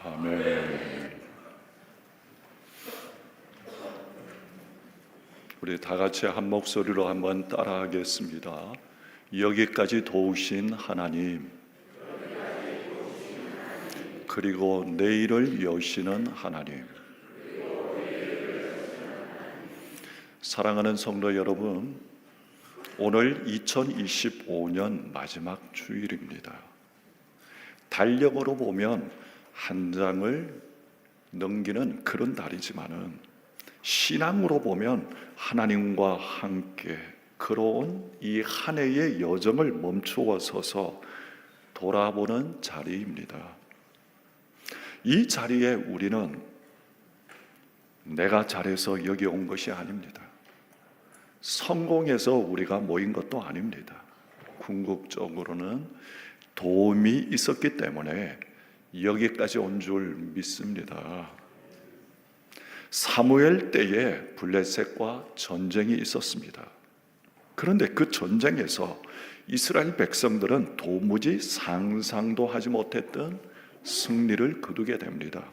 아멘. 우리 다 같이 한 목소리로 한번 따라하겠습니다. 여기까지 도우신 하나님, 그리고 내일을 여시는 하나님. 사랑하는 성도 여러분, 오늘 2025년 마지막 주일입니다. 달력으로 보면 한 장을 넘기는 그런 달이지만은 신앙으로 보면 하나님과 함께 걸어온 이 한 해의 여정을 멈추어 서서 돌아보는 자리입니다. 이 자리에 우리는 내가 잘해서 여기 온 것이 아닙니다. 성공해서 우리가 모인 것도 아닙니다. 궁극적으로는 도움이 있었기 때문에 여기까지 온 줄 믿습니다. 사무엘 때에 블레셋과 전쟁이 있었습니다. 그런데 그 전쟁에서 이스라엘 백성들은 도무지 상상도 하지 못했던 승리를 거두게 됩니다.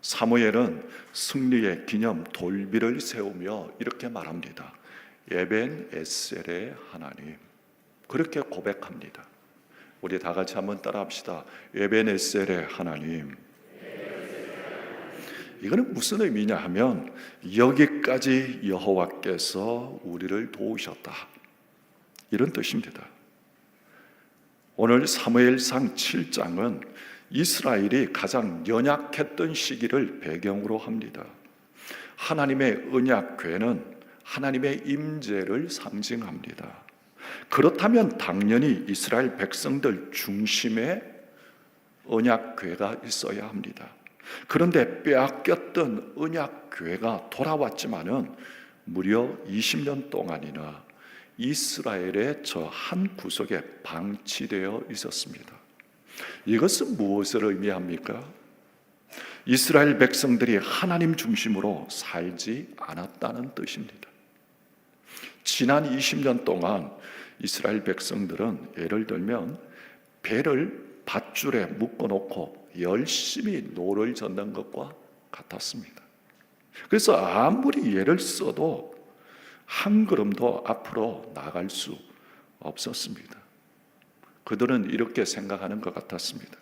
사무엘은 승리의 기념 돌비를 세우며 이렇게 말합니다. 에벤 에셀의 하나님. 그렇게 고백합니다. 우리 다 같이 한번 따라합시다. 에벤 에셀의 하나님. 이거는 무슨 의미냐 하면 여기까지 여호와께서 우리를 도우셨다, 이런 뜻입니다. 오늘 사무엘상 7장은 이스라엘이 가장 연약했던 시기를 배경으로 합니다. 하나님의 언약궤는 하나님의 임재를 상징합니다. 그렇다면 당연히 이스라엘 백성들 중심에 언약궤가 있어야 합니다. 그런데 빼앗겼던 언약궤가 돌아왔지만은 무려 20년 동안이나 이스라엘의 저 한 구석에 방치되어 있었습니다. 이것은 무엇을 의미합니까? 이스라엘 백성들이 하나님 중심으로 살지 않았다는 뜻입니다. 지난 20년 동안 이스라엘 백성들은 예를 들면 배를 밧줄에 묶어놓고 열심히 노를 젓는 것과 같았습니다. 그래서 아무리 예를 써도 한 걸음도 앞으로 나갈 수 없었습니다. 그들은 이렇게 생각하는 것 같았습니다.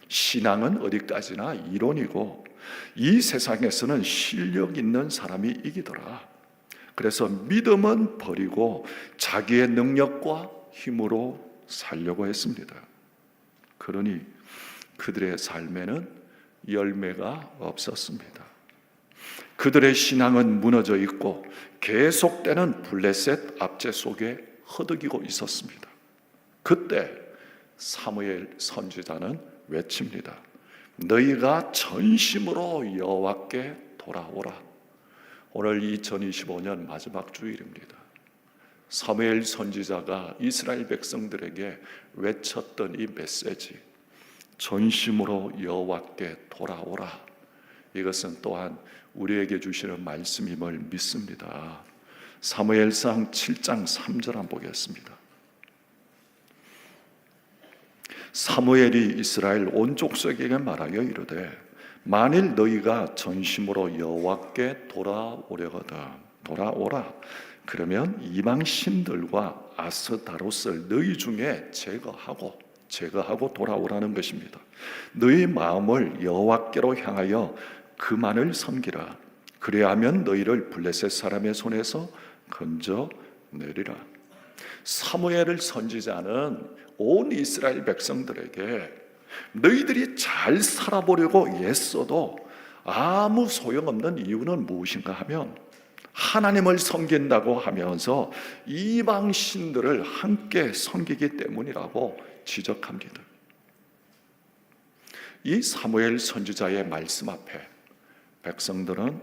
신앙은 어디까지나 이론이고 이 세상에서는 실력 있는 사람이 이기더라. 그래서 믿음은 버리고 자기의 능력과 힘으로 살려고 했습니다. 그러니 그들의 삶에는 열매가 없었습니다. 그들의 신앙은 무너져 있고 계속되는 블레셋 압제 속에 허덕이고 있었습니다. 그때 사무엘 선지자는 외칩니다. 너희가 전심으로 여호와께 돌아오라. 오늘 2025년 마지막 주일입니다. 사무엘 선지자가 이스라엘 백성들에게 외쳤던 이 메시지, 전심으로 여호와께 돌아오라. 이것은 또한 우리에게 주시는 말씀임을 믿습니다. 사무엘상 7장 3절 한번 보겠습니다. 사무엘이 이스라엘 온 족속에게 말하여 이르되 만일 너희가 전심으로 여호와께 돌아오려거든 돌아오라. 그러면 이방 신들과 아스다롯을 너희 중에 제거하고 돌아오라는 것입니다. 너희 마음을 여호와께로 향하여 그만을 섬기라. 그래야하면 너희를 블레셋 사람의 손에서 건져내리라. 사무엘을 선지자는 온 이스라엘 백성들에게 너희들이 잘 살아보려고 애써도 아무 소용없는 이유는 무엇인가 하면 하나님을 섬긴다고 하면서 이방 신들을 함께 섬기기 때문이라고 지적합니다. 이 사무엘 선지자의 말씀 앞에 백성들은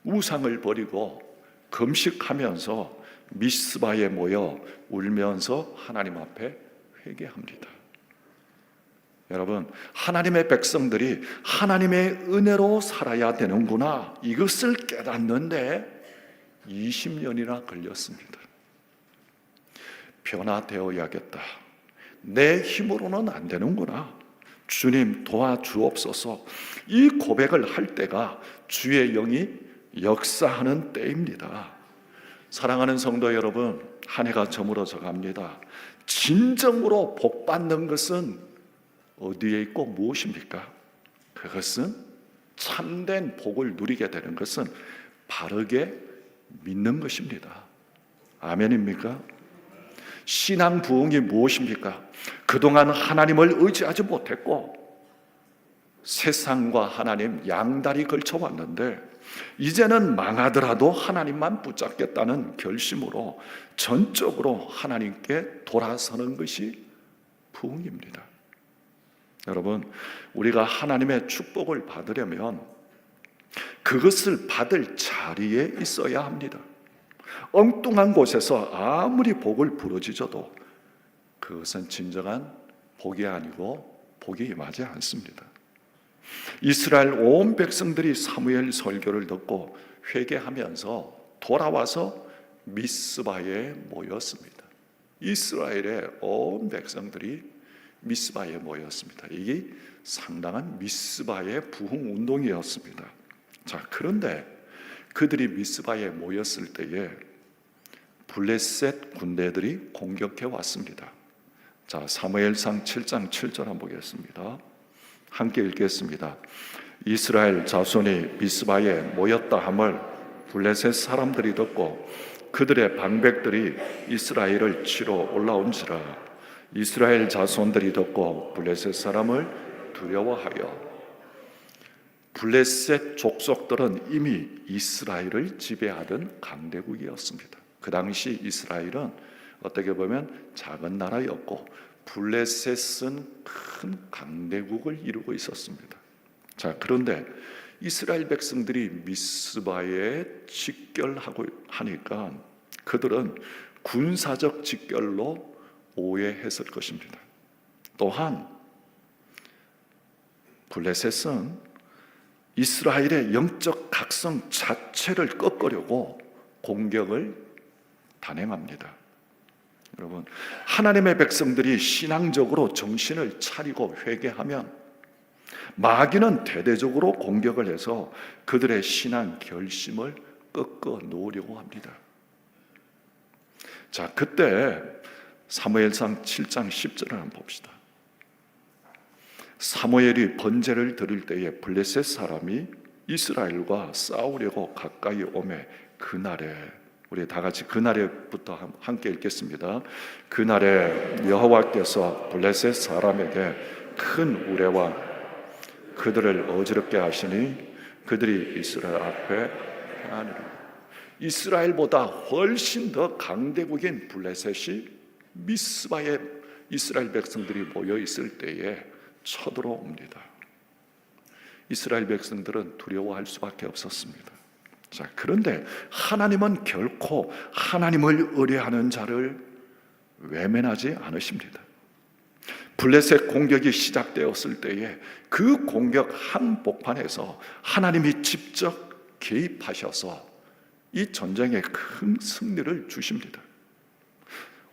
우상을 버리고 금식하면서 미스바에 모여 울면서 하나님 앞에 회개합니다. 여러분, 하나님의 백성들이 하나님의 은혜로 살아야 되는구나, 이것을 깨닫는데 20년이나 걸렸습니다. 변화되어야겠다, 내 힘으로는 안 되는구나, 주님 도와주옵소서. 이 고백을 할 때가 주의 영이 역사하는 때입니다. 사랑하는 성도 여러분, 한 해가 저물어져 갑니다. 진정으로 복 받는 것은 어디에 있고 무엇입니까? 그것은 참된 복을 누리게 되는 것은 바르게 믿는 것입니다. 아멘입니까? 신앙 부흥이 무엇입니까? 그동안 하나님을 의지하지 못했고 세상과 하나님 양다리 걸쳐왔는데 이제는 망하더라도 하나님만 붙잡겠다는 결심으로 전적으로 하나님께 돌아서는 것이 부흥입니다. 여러분, 우리가 하나님의 축복을 받으려면 그것을 받을 자리에 있어야 합니다. 엉뚱한 곳에서 아무리 복을 부르짖어도 그것은 진정한 복이 아니고 복이 임하지 않습니다. 이스라엘 온 백성들이 사무엘 설교를 듣고 회개하면서 돌아와서 미스바에 모였습니다. 이스라엘의 온 백성들이 미스바에 모였습니다. 이게 상당한 미스바의 부흥 운동이었습니다. 자, 그런데 그들이 미스바에 모였을 때에 블레셋 군대들이 공격해 왔습니다. 자, 사무엘상 7장 7절 한번 보겠습니다. 함께 읽겠습니다. 이스라엘 자손이 미스바에 모였다 함을 블레셋 사람들이 듣고 그들의 방백들이 이스라엘을 치러 올라온지라. 이스라엘 자손들이 듣고 블레셋 사람을 두려워하여. 블레셋 족속들은 이미 이스라엘을 지배하던 강대국이었습니다. 그 당시 이스라엘은 어떻게 보면 작은 나라였고 블레셋은 큰 강대국을 이루고 있었습니다. 자, 그런데 이스라엘 백성들이 미스바에 직결하고 하니까 그들은 군사적 직결로 오해했을 것입니다. 또한 블레셋은 이스라엘의 영적 각성 자체를 꺾으려고 공격을 단행합니다. 여러분, 하나님의 백성들이 신앙적으로 정신을 차리고 회개하면 마귀는 대대적으로 공격을 해서 그들의 신앙 결심을 꺾어 놓으려고 합니다. 자, 그때 사무엘상 7장 10절을 한번 봅시다. 사무엘이 번제를 드릴 때에 블레셋 사람이 이스라엘과 싸우려고 가까이 오매 그날에, 우리 다 같이 그날에부터 함께 읽겠습니다. 그날에 여호와께서 블레셋 사람에게 큰 우레와 그들을 어지럽게 하시니 그들이 이스라엘 앞에 행하니라. 이스라엘보다 훨씬 더 강대국인 블레셋이 미스바에 이스라엘 백성들이 모여 있을 때에 쳐들어옵니다. 이스라엘 백성들은 두려워할 수밖에 없었습니다. 자, 그런데 하나님은 결코 하나님을 의뢰하는 자를 외면하지 않으십니다. 블레셋 공격이 시작되었을 때에 그 공격 한복판에서 하나님이 직접 개입하셔서 이 전쟁에 큰 승리를 주십니다.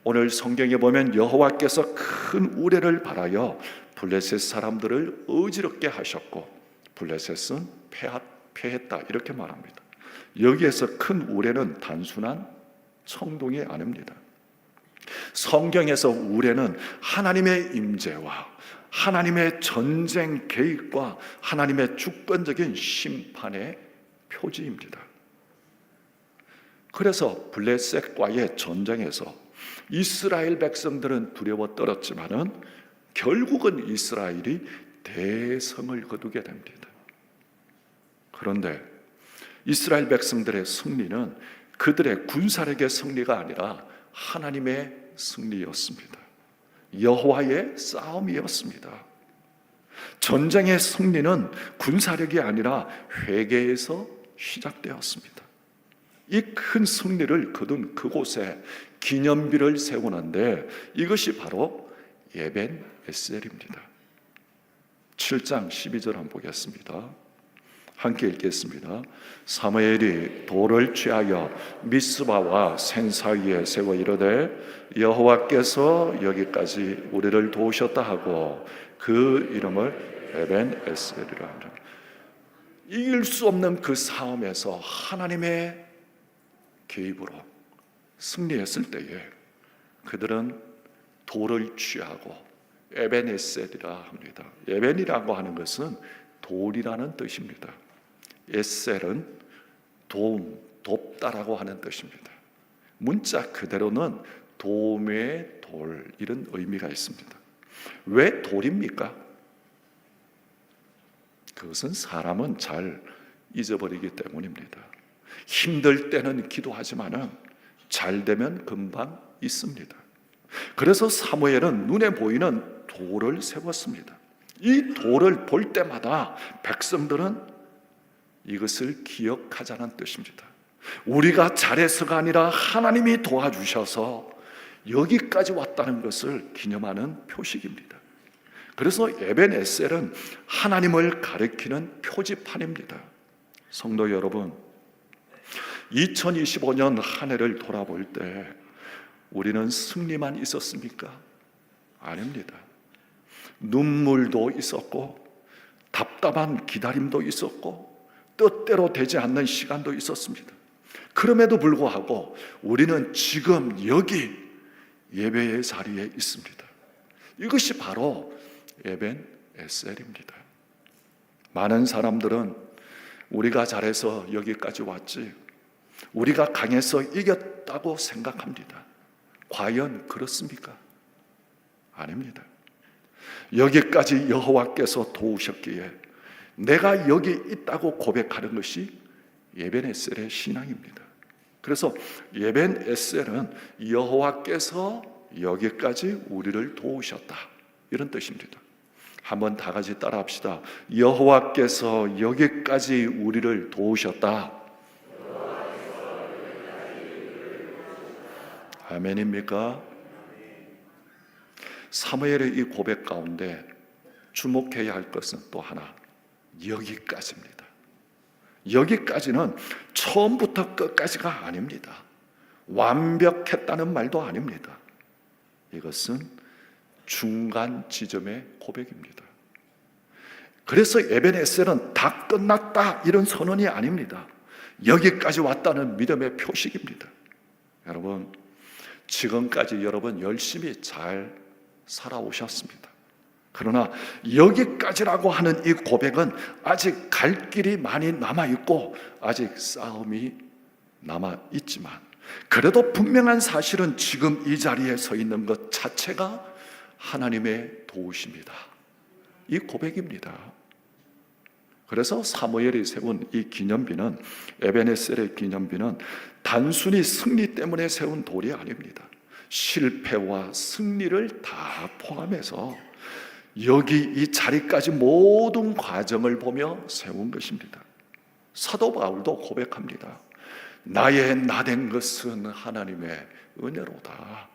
오늘 성경에 보면 여호와께서 큰 우레를 바라여 블레셋 사람들을 어지럽게 하셨고 블레셋은 패했다 이렇게 말합니다. 여기에서 큰 우레는 단순한 청동이 아닙니다. 성경에서 우레는 하나님의 임재와 하나님의 전쟁 개입과 하나님의 주권적인 심판의 표지입니다. 그래서 블레셋과의 전쟁에서 이스라엘 백성들은 두려워 떨었지만은 결국은 이스라엘이 대성을 거두게 됩니다. 그런데 이스라엘 백성들의 승리는 그들의 군사력의 승리가 아니라 하나님의 승리였습니다. 여호와의 싸움이었습니다. 전쟁의 승리는 군사력이 아니라 회개에서 시작되었습니다. 이 큰 승리를 거둔 그곳에 기념비를 세우는데 이것이 바로 예벤 에셀입니다. 7장 12절 한번 보겠습니다. 함께 읽겠습니다. 사무엘이 돌을 취하여 미스바와 센 사이에 세워 이르되 여호와께서 여기까지 우리를 도우셨다 하고 그 이름을 에벤 에셀이라 하라. 이길 수 없는 그 싸움에서 하나님의 개입으로 승리했을 때에 그들은 돌을 취하고 에벤 에셀이라 합니다. 에벤이라고 하는 것은 돌이라는 뜻입니다. 에셀은 도움, 돕다라고 하는 뜻입니다. 문자 그대로는 도움의 돌, 이런 의미가 있습니다. 왜 돌입니까? 그것은 사람은 잘 잊어버리기 때문입니다. 힘들 때는 기도하지만은 잘 되면 금방 잊습니다. 그래서 사무엘은 눈에 보이는 돌을 세웠습니다. 이 돌을 볼 때마다 백성들은 이것을 기억하자는 뜻입니다. 우리가 잘해서가 아니라 하나님이 도와주셔서 여기까지 왔다는 것을 기념하는 표식입니다. 그래서 에벤에셀은 하나님을 가리키는 표지판입니다. 성도 여러분, 2025년 한 해를 돌아볼 때 우리는 승리만 있었습니까? 아닙니다. 눈물도 있었고 답답한 기다림도 있었고 뜻대로 되지 않는 시간도 있었습니다. 그럼에도 불구하고 우리는 지금 여기 예배의 자리에 있습니다. 이것이 바로 에벤 에셀입니다. 많은 사람들은 우리가 잘해서 여기까지 왔지, 우리가 강해서 이겼다고 생각합니다. 과연 그렇습니까? 아닙니다. 여기까지 여호와께서 도우셨기에 내가 여기 있다고 고백하는 것이 에벤에셀의 신앙입니다. 그래서 에벤에셀은 여호와께서 여기까지 우리를 도우셨다, 이런 뜻입니다. 한번 다 같이 따라합시다. 여호와께서 여기까지 우리를 도우셨다. 아멘입니까? 사무엘의 이 고백 가운데 주목해야 할 것은 또 하나, 여기까지입니다. 여기까지는 처음부터 끝까지가 아닙니다. 완벽했다는 말도 아닙니다. 이것은 중간 지점의 고백입니다. 그래서 에벤에셀은 다 끝났다, 이런 선언이 아닙니다. 여기까지 왔다는 믿음의 표식입니다. 여러분, 지금까지 여러분 열심히 잘 살아오셨습니다. 그러나 여기까지라고 하는 이 고백은 아직 갈 길이 많이 남아있고 아직 싸움이 남아있지만, 그래도 분명한 사실은 지금 이 자리에 서 있는 것 자체가 하나님의 도우심이다, 이 고백입니다. 그래서 사무엘이 세운 이 기념비는, 에벤에셀의 기념비는 단순히 승리 때문에 세운 돌이 아닙니다. 실패와 승리를 다 포함해서 여기 이 자리까지 모든 과정을 보며 세운 것입니다. 사도 바울도 고백합니다. 나의 나된 것은 하나님의 은혜로다,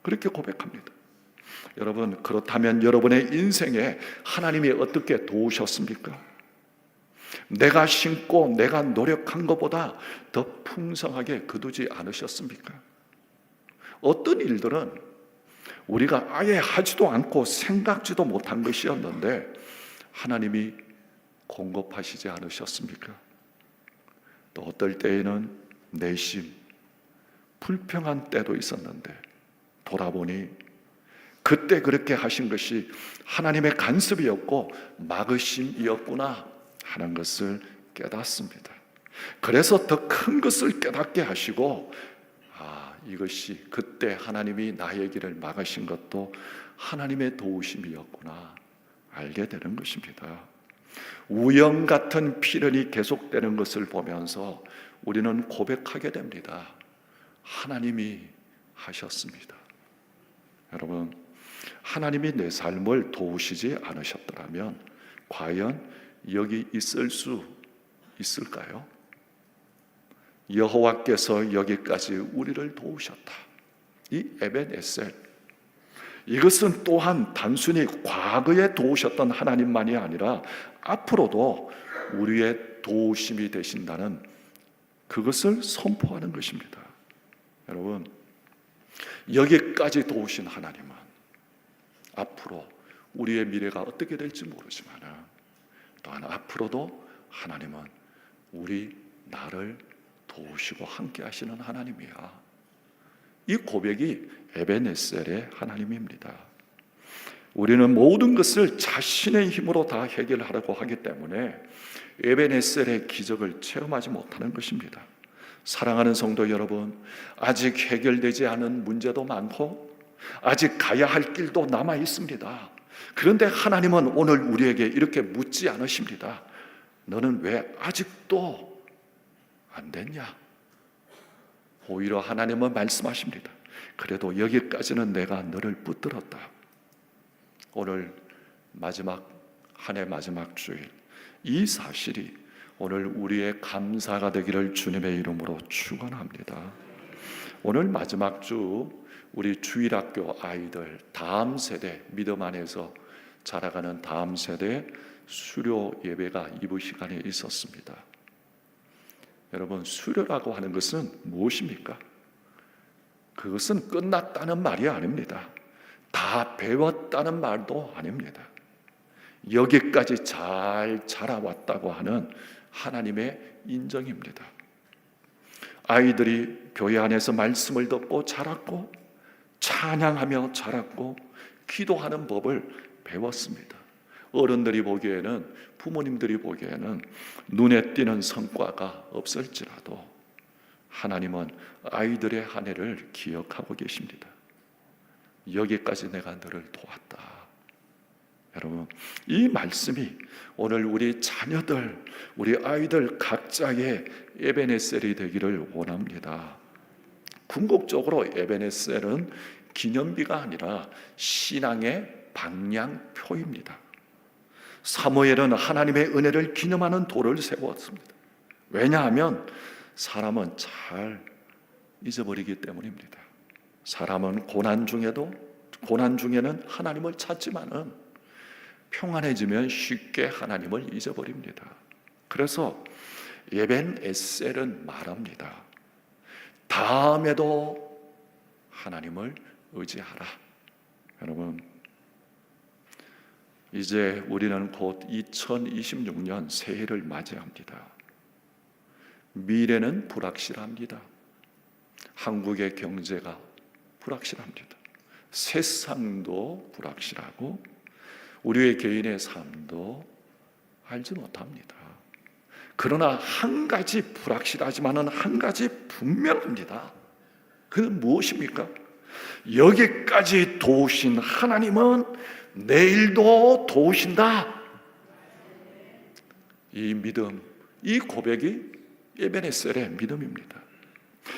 그렇게 고백합니다. 여러분, 그렇다면 여러분의 인생에 하나님이 어떻게 도우셨습니까? 내가 심고 내가 노력한 것보다 더 풍성하게 거두지 않으셨습니까? 어떤 일들은 우리가 아예 하지도 않고 생각지도 못한 것이었는데 하나님이 공급하시지 않으셨습니까? 또 어떨 때에는 내심 불평한 때도 있었는데 돌아보니 그때 그렇게 하신 것이 하나님의 간섭이었고 막으심이었구나 하는 것을 깨닫습니다. 그래서 더 큰 것을 깨닫게 하시고, 이것이 그때 하나님이 나의 길을 막으신 것도 하나님의 도우심이었구나 알게 되는 것입니다. 우연 같은 필연이 계속되는 것을 보면서 우리는 고백하게 됩니다. 하나님이 하셨습니다. 여러분, 하나님이 내 삶을 도우시지 않으셨더라면 과연 여기 있을 수 있을까요? 여호와께서 여기까지 우리를 도우셨다, 이 에벤에셀, 이것은 또한 단순히 과거에 도우셨던 하나님만이 아니라 앞으로도 우리의 도우심이 되신다는 그것을 선포하는 것입니다. 여러분, 여기까지 도우신 하나님은 앞으로 우리의 미래가 어떻게 될지 모르지만 또한 앞으로도 하나님은 나를 도우시고 함께 하시는 하나님이야. 이 고백이 에베네셀의 하나님입니다. 우리는 모든 것을 자신의 힘으로 다 해결하려고 하기 때문에 에베네셀의 기적을 체험하지 못하는 것입니다. 사랑하는 성도 여러분, 아직 해결되지 않은 문제도 많고 아직 가야 할 길도 남아 있습니다. 그런데 하나님은 오늘 우리에게 이렇게 묻지 않으십니다. 너는 왜 아직도 안 됐냐? 오히려 하나님은 말씀하십니다. 그래도 여기까지는 내가 너를 붙들었다. 오늘 한 해 마지막 주일, 이 사실이 오늘 우리의 감사가 되기를 주님의 이름으로 축원합니다. 오늘 마지막 주 우리 주일학교 아이들 다음 세대 믿음 안에서 자라가는 다음 세대 수료 예배가 2부 시간에 있었습니다. 여러분, 수료라고 하는 것은 무엇입니까? 그것은 끝났다는 말이 아닙니다. 다 배웠다는 말도 아닙니다. 여기까지 잘 자라왔다고 하는 하나님의 인정입니다. 아이들이 교회 안에서 말씀을 듣고 자랐고 찬양하며 자랐고 기도하는 법을 배웠습니다. 어른들이 보기에는, 부모님들이 보기에는 눈에 띄는 성과가 없을지라도 하나님은 아이들의 한 해를 기억하고 계십니다. 여기까지 내가 너를 도왔다. 여러분, 이 말씀이 오늘 우리 자녀들, 우리 아이들 각자의 에베네셀이 되기를 원합니다. 궁극적으로 에베네셀은 기념비가 아니라 신앙의 방향표입니다. 사무엘은 하나님의 은혜를 기념하는 돌을 세웠습니다. 왜냐하면 사람은 잘 잊어버리기 때문입니다. 사람은 고난 중에는 하나님을 찾지만은 평안해지면 쉽게 하나님을 잊어버립니다. 그래서 에벤에셀은 말합니다. 다음에도 하나님을 의지하라. 여러분, 이제 우리는 곧 2026년 새해를 맞이합니다. 미래는 불확실합니다. 한국의 경제가 불확실합니다. 세상도 불확실하고 우리의 개인의 삶도 알지 못합니다. 그러나 한 가지 불확실하지만은 한 가지 분명합니다. 그는 무엇입니까? 여기까지 도우신 하나님은 내일도 도우신다. 이 믿음, 이 고백이 에베네셀의 믿음입니다.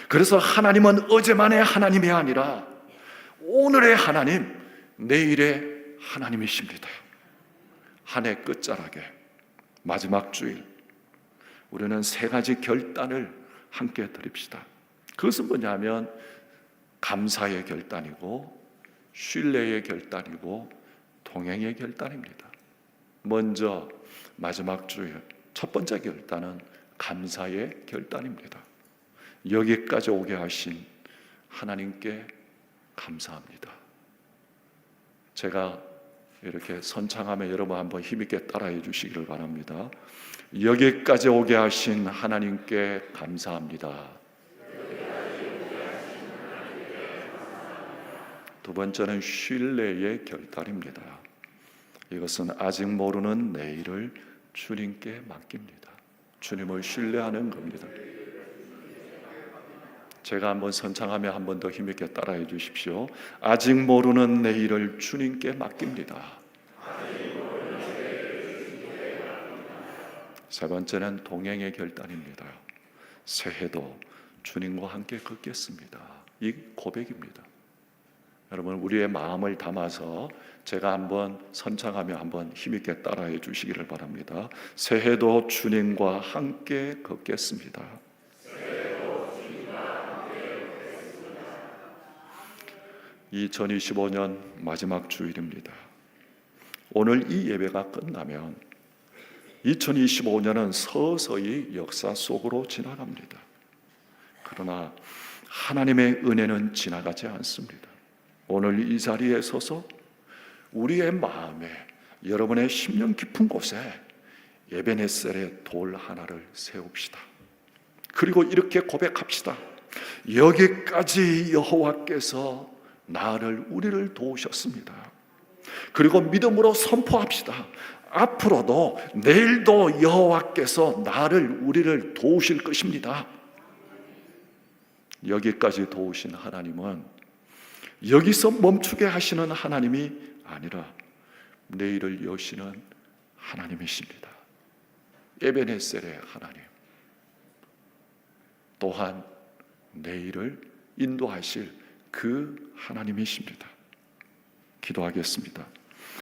그래서 하나님은 어제만의 하나님이 아니라 오늘의 하나님, 내일의 하나님이십니다. 한 해 끝자락에 마지막 주일 우리는 세 가지 결단을 함께 드립시다. 그것은 뭐냐면 감사의 결단이고 신뢰의 결단이고 동행의 결단입니다. 먼저 마지막 주일 첫 번째 결단은 감사의 결단입니다. 여기까지 오게 하신 하나님께 감사합니다. 제가 이렇게 선창하며 여러분 한번 힘있게 따라해 주시기를 바랍니다. 여기까지 오게 하신 하나님께 감사합니다. 두 번째는 신뢰의 결단입니다. 이것은 아직 모르는 내일을 주님께 맡깁니다. 주님을 신뢰하는 겁니다. 제가 한번 선창하며 한 번 더 힘있게 따라해 주십시오. 아직 모르는 내일을 주님께 맡깁니다. 세 번째는 동행의 결단입니다. 새해도 주님과 함께 걷겠습니다. 이 고백입니다. 여러분, 우리의 마음을 담아서 제가 한번 선창하며 한번 힘있게 따라해 주시기를 바랍니다. 새해도 주님과 함께 걷겠습니다. 2025년 마지막 주일입니다. 오늘 이 예배가 끝나면 2025년은 서서히 역사 속으로 지나갑니다. 그러나 하나님의 은혜는 지나가지 않습니다. 오늘 이 자리에 서서 우리의 마음에, 여러분의 심령 깊은 곳에 에베네셀의 돌 하나를 세웁시다. 그리고 이렇게 고백합시다. 여기까지 여호와께서 우리를 도우셨습니다. 그리고 믿음으로 선포합시다. 앞으로도 내일도 여호와께서 우리를 도우실 것입니다. 여기까지 도우신 하나님은 여기서 멈추게 하시는 하나님이 아니라 내일을 여시는 하나님이십니다. 에베네셀의 하나님, 또한 내일을 인도하실 그 하나님이십니다. 기도하겠습니다.